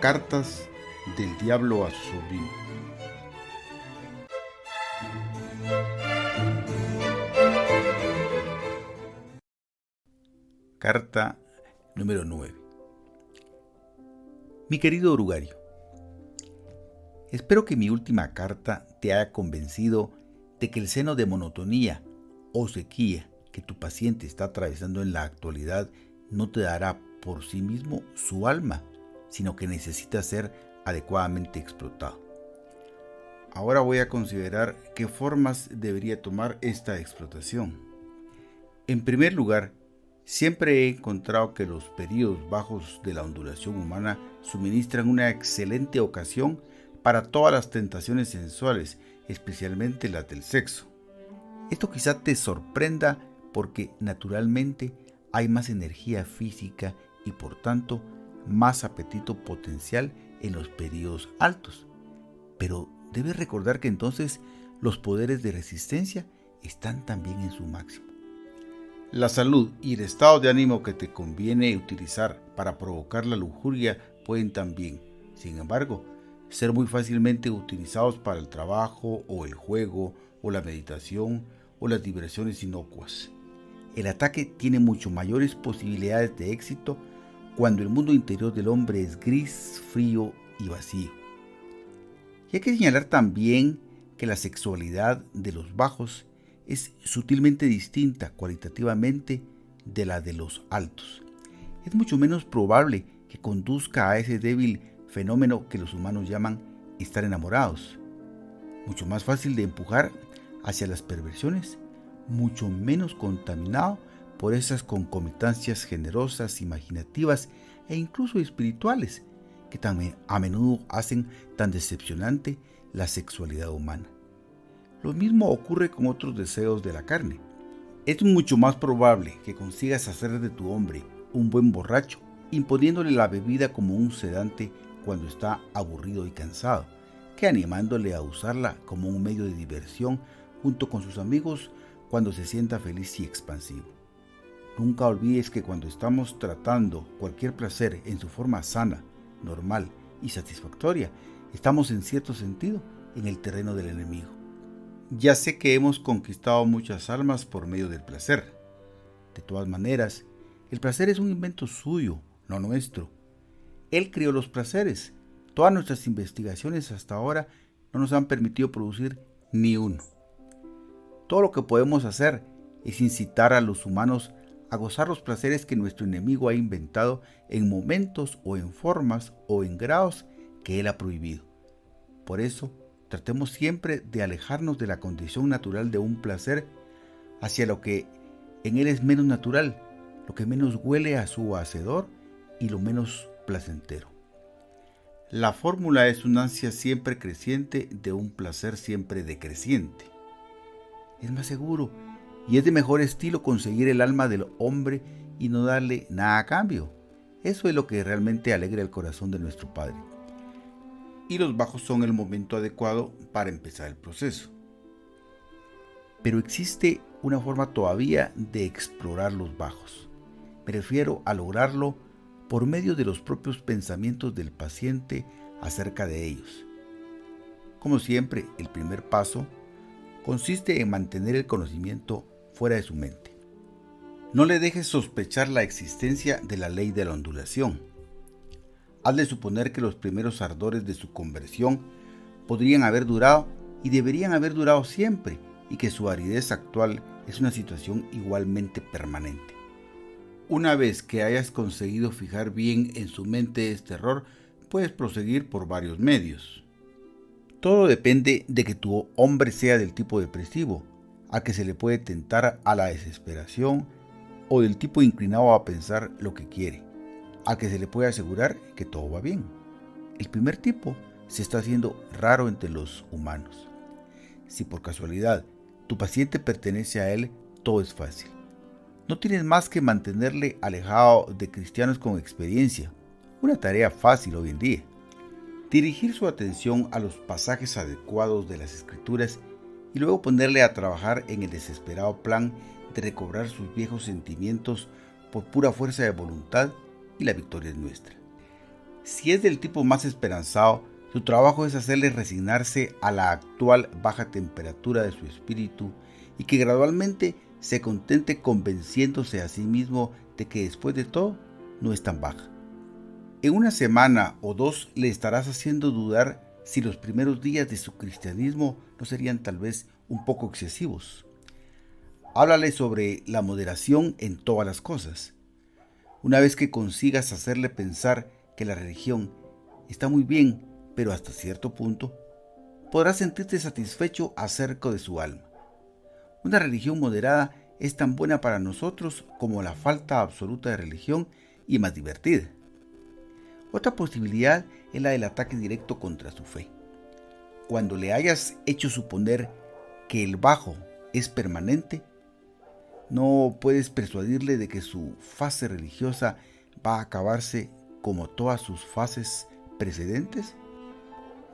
Cartas del diablo a su sobrino. Carta número 9. Mi querido Orugario, espero que mi última carta te haya convencido de que el seno de monotonía o sequía que tu paciente está atravesando en la actualidad no te dará por sí mismo su alma, sino que necesita ser adecuadamente explotado. Ahora voy a considerar qué formas debería tomar esta explotación. En primer lugar, siempre he encontrado que los periodos bajos de la ondulación humana suministran una excelente ocasión para todas las tentaciones sensuales, especialmente las del sexo. Esto quizá te sorprenda porque naturalmente hay más energía física y por tanto más apetito potencial en los periodos altos. Pero debes recordar que entonces los poderes de resistencia están también en su máximo. La salud y el estado de ánimo que te conviene utilizar para provocar la lujuria pueden también, sin embargo, ser muy fácilmente utilizados para el trabajo o el juego o la meditación o las diversiones inocuas. El ataque tiene mucho mayores posibilidades de éxito cuando el mundo interior del hombre es gris, frío y vacío. Y hay que señalar también que la sexualidad de los bajos es sutilmente distinta cualitativamente de la de los altos. Es mucho menos probable que conduzca a ese débil fenómeno que los humanos llaman estar enamorados. Mucho más fácil de empujar hacia las perversiones, mucho menos contaminado por esas concomitancias generosas, imaginativas e incluso espirituales que tan a menudo hacen tan decepcionante la sexualidad humana. Lo mismo ocurre con otros deseos de la carne. Es mucho más probable que consigas hacer de tu hombre un buen borracho, imponiéndole la bebida como un sedante cuando está aburrido y cansado, que animándole a usarla como un medio de diversión junto con sus amigos cuando se sienta feliz y expansivo. Nunca olvides que cuando estamos tratando cualquier placer en su forma sana, normal y satisfactoria, estamos en cierto sentido en el terreno del enemigo. Ya sé que hemos conquistado muchas almas por medio del placer. De todas maneras, el placer es un invento suyo, no nuestro. Él creó los placeres. Todas nuestras investigaciones hasta ahora no nos han permitido producir ni uno. Todo lo que podemos hacer es incitar a los humanos a gozar los placeres que nuestro enemigo ha inventado en momentos o en formas o en grados que él ha prohibido. Por eso, tratemos siempre de alejarnos de la condición natural de un placer hacia lo que en él es menos natural, lo que menos huele a su hacedor y lo menos placentero. La fórmula es una ansia siempre creciente de un placer siempre decreciente. Es más seguro y es de mejor estilo conseguir el alma del hombre y no darle nada a cambio. Eso es lo que realmente alegra el corazón de nuestro Padre. Y los bajos son el momento adecuado para empezar el proceso. Pero existe una forma todavía de explorar los bajos. Me refiero a lograrlo por medio de los propios pensamientos del paciente acerca de ellos. Como siempre, el primer paso consiste en mantener el conocimiento fuera de su mente. No le dejes sospechar la existencia de la ley de la ondulación. Hazle suponer que los primeros ardores de su conversión podrían haber durado y deberían haber durado siempre, y que su aridez actual es una situación igualmente permanente. Una vez que hayas conseguido fijar bien en su mente este error, puedes proseguir por varios medios. Todo depende de que tu hombre sea del tipo depresivo, al que se le puede tentar a la desesperación, o del tipo inclinado a pensar lo que quiere, al que se le puede asegurar que todo va bien. El primer tipo se está haciendo raro entre los humanos. Si por casualidad tu paciente pertenece a él, todo es fácil. No tienes más que mantenerle alejado de cristianos con experiencia, una tarea fácil hoy en día. Dirigir su atención a los pasajes adecuados de las Escrituras y luego ponerle a trabajar en el desesperado plan de recobrar sus viejos sentimientos por pura fuerza de voluntad y la victoria es nuestra. Si es del tipo más esperanzado, su trabajo es hacerle resignarse a la actual baja temperatura de su espíritu y que gradualmente se contente convenciéndose a sí mismo de que después de todo no es tan baja. En una semana o dos le estarás haciendo dudar si los primeros días de su cristianismo no serían tal vez un poco excesivos. Háblale sobre la moderación en todas las cosas. Una vez que consigas hacerle pensar que la religión está muy bien, pero hasta cierto punto, podrás sentirte satisfecho acerca de su alma. Una religión moderada es tan buena para nosotros como la falta absoluta de religión y más divertida. Otra posibilidad es la del ataque directo contra su fe. Cuando le hayas hecho suponer que el bajo es permanente, no puedes persuadirle de que su fase religiosa va a acabarse como todas sus fases precedentes.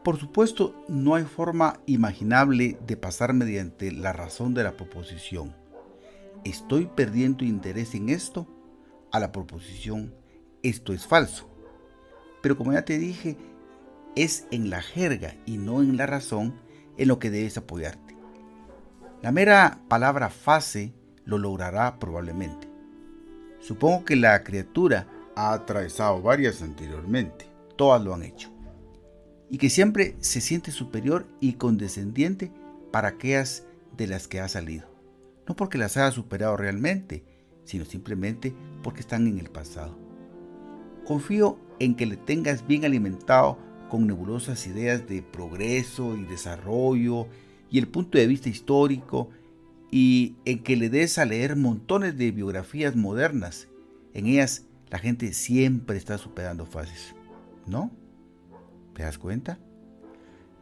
Por supuesto, no hay forma imaginable de pasar mediante la razón de la proposición. Estoy perdiendo interés en esto, a la proposición, esto es falso. Pero como ya te dije, es en la jerga y no en la razón en lo que debes apoyarte. La mera palabra fase lo logrará probablemente. Supongo que la criatura ha atravesado varias anteriormente, todas lo han hecho, y que siempre se siente superior y condescendiente para aquellas de las que ha salido, no porque las haya superado realmente, sino simplemente porque están en el pasado. Confío en que le tengas bien alimentado con nebulosas ideas de progreso y desarrollo y el punto de vista histórico, y en que le des a leer montones de biografías modernas. En ellas la gente siempre está superando fases, ¿no? ¿Te das cuenta?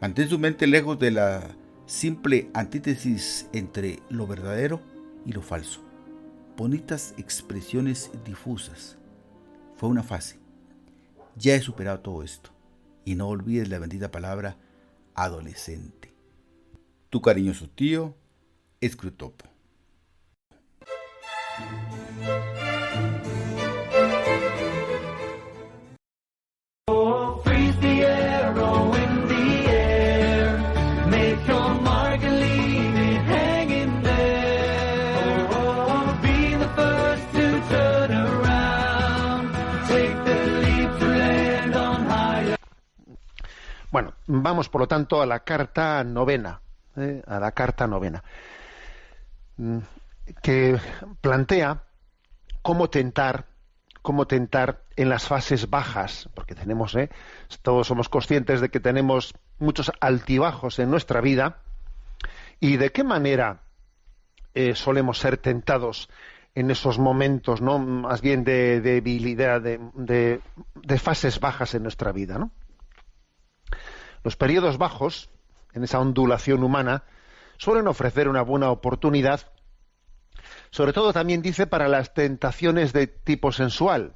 Mantén su mente lejos de la simple antítesis entre lo verdadero y lo falso. Bonitas expresiones difusas. Fue una fase. Ya he superado todo esto. Y no olvides la bendita palabra adolescente. Tu cariñoso tío, Escrutopo. Bueno, vamos por lo tanto a la carta novena, que plantea cómo tentar en las fases bajas, porque tenemos, todos somos conscientes de que tenemos muchos altibajos en nuestra vida, y de qué manera solemos ser tentados en esos momentos, ¿no? Más bien de debilidad, de fases bajas en nuestra vida, ¿no? Los periodos bajos, en esa ondulación humana, suelen ofrecer una buena oportunidad, sobre todo también dice para las tentaciones de tipo sensual.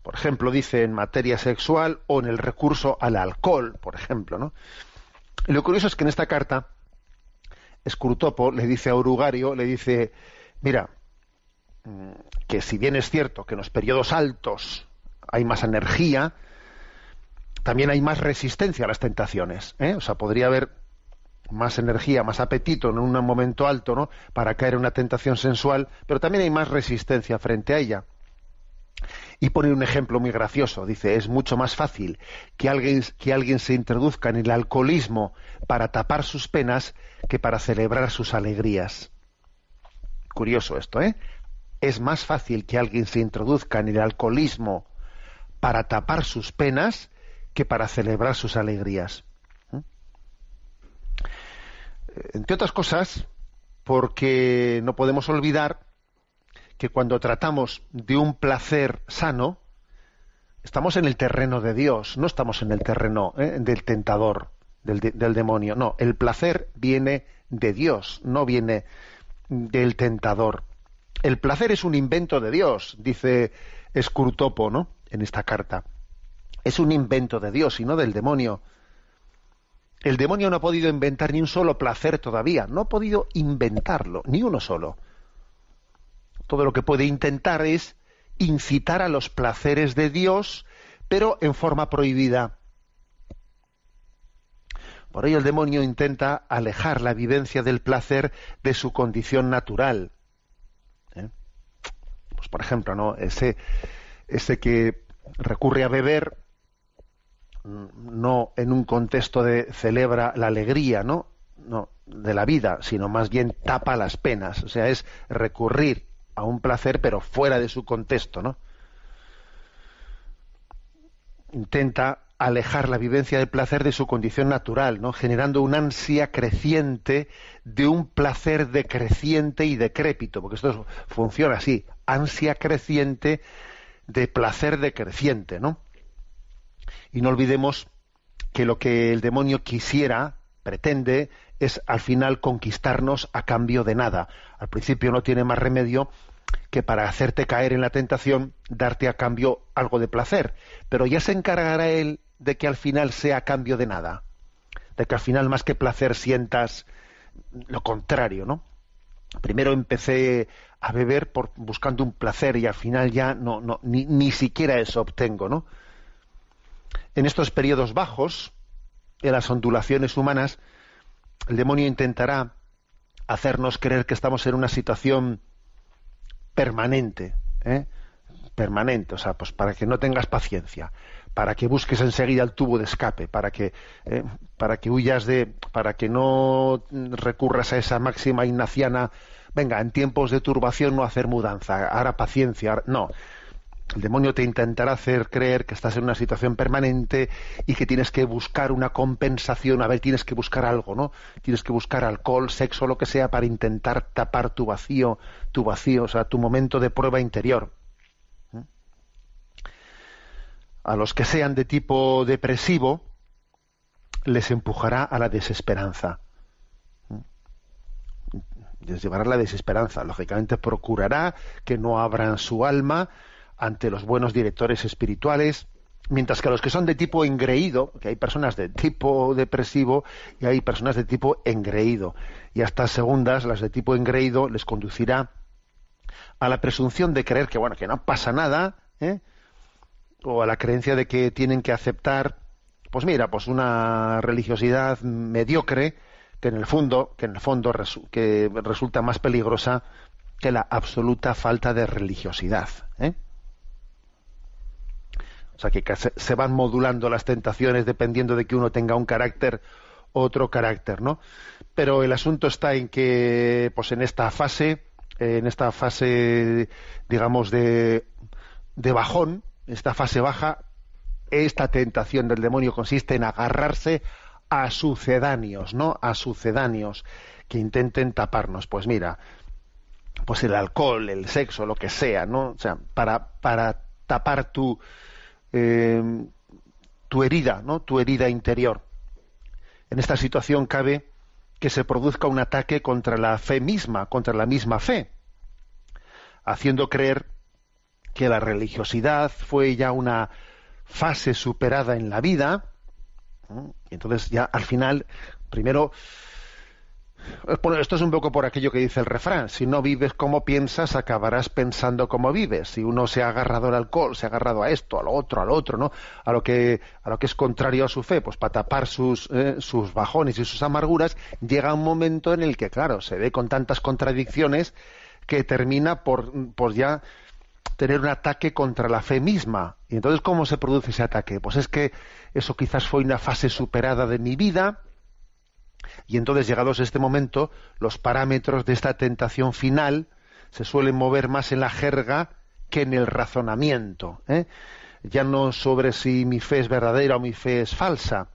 Por ejemplo, dice en materia sexual o en el recurso al alcohol, por ejemplo, ¿no? Y lo curioso es que en esta carta, Escrutopo le dice a Orugario, le dice, mira, que si bien es cierto que en los periodos altos hay más energía, también hay más resistencia a las tentaciones, O sea, podría haber más energía, más apetito en un momento alto, ¿no?, para caer en una tentación sensual, pero también hay más resistencia frente a ella. Y pone un ejemplo muy gracioso. Dice, es mucho más fácil que alguien se introduzca en el alcoholismo para tapar sus penas que para celebrar sus alegrías. Curioso esto, ¿eh? Es más fácil que alguien se introduzca en el alcoholismo para tapar sus penas que para celebrar sus alegrías. Entre otras cosas, porque no podemos olvidar que cuando tratamos de un placer sano, estamos en el terreno de Dios, no estamos en el terreno del tentador, del demonio. No, el placer viene de Dios, no viene del tentador. El placer es un invento de Dios, dice Escrutopo, ¿no?, en esta carta. Es un invento de Dios y no del demonio. El demonio no ha podido inventar ni un solo placer todavía, no ha podido inventarlo, ni uno solo. Todo lo que puede intentar es incitar a los placeres de Dios, pero en forma prohibida. Por ello el demonio intenta alejar la vivencia del placer de su condición natural. Pues por ejemplo, ¿no? Ese que recurre a beber, no en un contexto de celebra la alegría, no de la vida, sino más bien tapa las penas. O sea, es recurrir a un placer pero fuera de su contexto, ¿no? Intenta alejar la vivencia del placer de su condición natural, ¿no? Generando una ansia creciente de un placer decreciente y decrépito, porque esto funciona así, ansia creciente de placer decreciente, ¿no? Y no olvidemos que lo que el demonio pretende, es al final conquistarnos a cambio de nada. Al principio no tiene más remedio que para hacerte caer en la tentación, darte a cambio algo de placer, pero ya se encargará él de que al final sea a cambio de nada, de que al final más que placer sientas lo contrario, ¿no? Primero empecé a beber buscando un placer y al final ya ni siquiera eso obtengo, ¿no? En estos periodos bajos, en las ondulaciones humanas, el demonio intentará hacernos creer que estamos en una situación permanente, permanente, o sea, pues para que no tengas paciencia, para que busques enseguida el tubo de escape, para que huyas para que no recurras a esa máxima ignaciana, venga, en tiempos de turbación no hacer mudanza, ahora paciencia, no. El demonio te intentará hacer creer que estás en una situación permanente y que tienes que buscar una compensación, tienes que buscar algo, ¿no? Tienes que buscar alcohol, sexo, lo que sea, para intentar tapar tu vacío, o sea, tu momento de prueba interior. A los que sean de tipo depresivo, les empujará a la desesperanza. Les llevará a la desesperanza. Lógicamente procurará que no abran su alma ante los buenos directores espirituales, mientras que a los que son de tipo engreído, que hay personas de tipo depresivo y hay personas de tipo engreído, y a estas segundas, las de tipo engreído, les conducirá a la presunción de creer que no pasa nada, o a la creencia de que tienen que aceptar, pues una religiosidad mediocre que en el fondo que resulta más peligrosa que la absoluta falta de religiosidad, O sea que se van modulando las tentaciones dependiendo de que uno tenga un carácter u otro carácter, ¿no? Pero el asunto está en que, pues en esta fase, digamos de bajón, esta fase baja, esta tentación del demonio consiste en agarrarse a sucedáneos, ¿no? A sucedáneos que intenten taparnos. Pues mira, pues el alcohol, el sexo, lo que sea, ¿no? O sea, para tapar tu herida, ¿no? Tu herida interior. En esta situación cabe que se produzca un ataque contra la fe misma, contra la misma fe, haciendo creer que la religiosidad fue ya una fase superada en la vida, y entonces ya al final, primero, esto es un poco por aquello que dice el refrán: si no vives como piensas, acabarás pensando como vives. Si uno se ha agarrado al alcohol, se ha agarrado a esto, a lo otro, ¿no? A lo que es contrario a su fe, pues para tapar sus bajones y sus amarguras, llega un momento en el que, claro, se ve con tantas contradicciones que termina por ya tener un ataque contra la fe misma. Y entonces, ¿cómo se produce ese ataque? Pues es que eso quizás fue una fase superada de mi vida, y entonces, llegados a este momento, los parámetros de esta tentación final se suelen mover más en la jerga que en el razonamiento, ya no sobre si mi fe es verdadera o mi fe es falsa,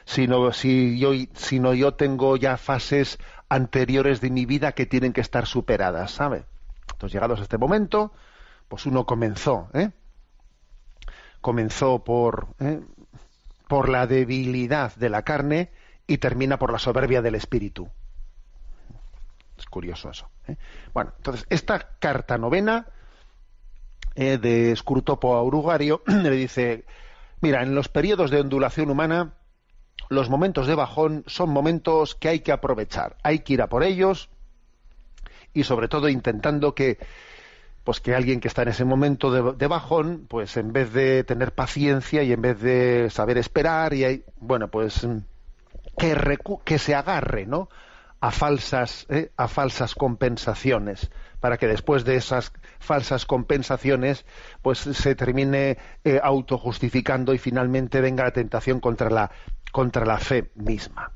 sino yo tengo ya fases anteriores de mi vida que tienen que estar superadas, ¿sabe? Entonces, llegados a este momento, pues uno comenzó por la debilidad de la carne y termina por la soberbia del espíritu. Es curioso eso. Bueno, entonces, esta carta novena de Scrutopo Aurugario le dice: mira, en los periodos de ondulación humana, los momentos de bajón son momentos que hay que aprovechar, hay que ir a por ellos, y sobre todo intentando que pues que alguien que está en ese momento de bajón, pues en vez de tener paciencia y en vez de saber esperar bueno, pues que se agarre, ¿no?, a falsas compensaciones, para que después de esas falsas compensaciones pues se termine autojustificando y finalmente venga la tentación contra la fe misma.